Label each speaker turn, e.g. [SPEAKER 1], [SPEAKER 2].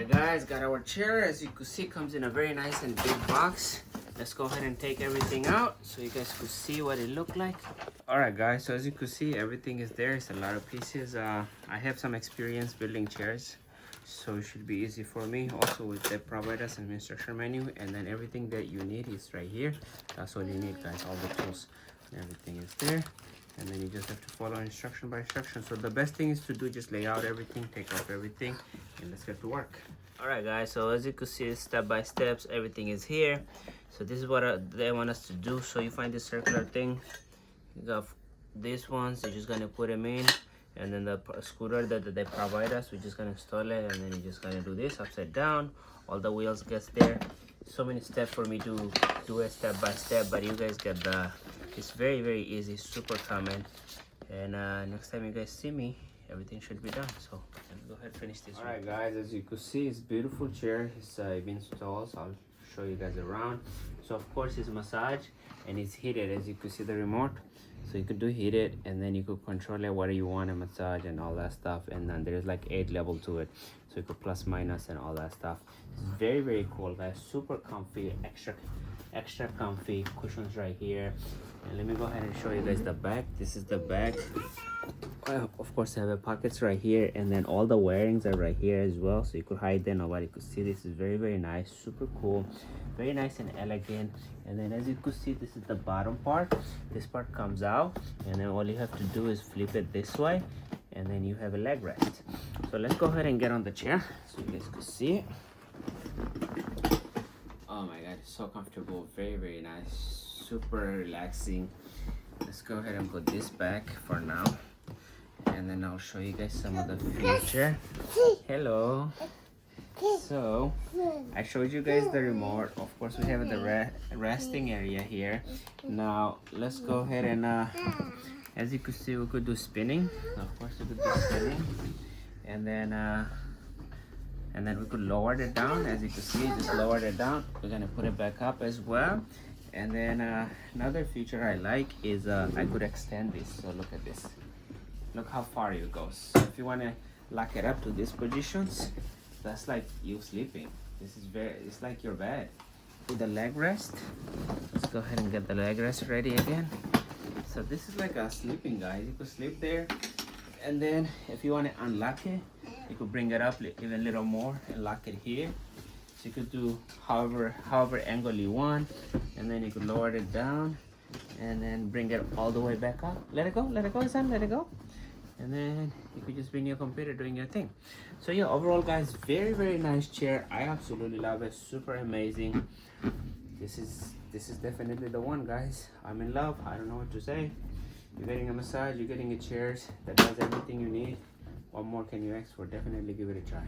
[SPEAKER 1] Alright guys, got our chair. As you can see, comes in a very nice and big box. Let's go ahead and take everything out so you guys could see what it looked like. Alright guys, so as you can see, everything is there. It's a lot of pieces. I have some experience building chairs, so it should be easy for me. Also, they provide us an instruction menu, and then everything that you need is right here. That's all you need, guys. All the tools and everything is there, and then you just have to follow instruction by instruction. So the best thing is to do, just lay out everything, take off everything, and let's get to work. All right guys, so as you can see, step by steps, everything is here. So this is what they want us to do. So you find this circular thing, you got these ones, you're just gonna put them in, and then the scooter that they provide us, we're just gonna install it, and then you're just gonna do this upside down. All the wheels gets there. So many steps for me to do it step by step, but you guys get the, it's very easy, super common. And next time you guys see me, everything should be done. So let's go ahead and finish this. All right guys, as you can see, it's beautiful chair. It's been installed, so I'll show you guys around. So of course it's massage and it's heated. As you can see the remote, so you could do heated, and then you could control it whether you want a massage and all that stuff. And then there's like 8 levels to it, so you could plus minus and all that stuff. It's very cool guys, super comfy, extra comfy cushions right here. And let me go ahead and show you guys the back. This is the back. Well, of course I have pockets right here, and then all the wearings are right here as well, so you could hide them, nobody could see. This is very nice, super cool, very nice and elegant. And then as you could see, this is the bottom part. This part comes out, and then all you have to do is flip it this way, and then you have a leg rest. So let's go ahead and get on the chair so you guys could see it. Oh my god, it's so comfortable, very nice, super relaxing. Let's go ahead and put this back for now, and then I'll show you guys some of the future. Hello. So I showed you guys the remote. Of course we have the resting area here. Now let's go ahead and as you can see, we could do spinning. Of course we could do spinning, and then we could lower it down. As you can see, just lower it down. We're gonna put it back up as well. And then another feature I like is I could extend this. So look at this, look how far it goes. So if you want to lock it up to these positions, that's like you sleeping. This is it's like your bed. With the leg rest, let's go ahead and get the leg rest ready again. So this is like a sleeping, guys. You could sleep there, and then if you want to unlock it, you could bring it up even a little more and lock it here. So you could do however angle you want, and then you could lower it down and then bring it all the way back up. Let it go, son, let it go. And then you could just bring your computer doing your thing. So yeah, overall guys, very nice chair. I absolutely love it, super amazing. This is definitely the one, guys. I'm in love. I don't know what to say. You're getting a massage, you're getting a chair that does everything you need. What more can you ask for? Definitely give it a try.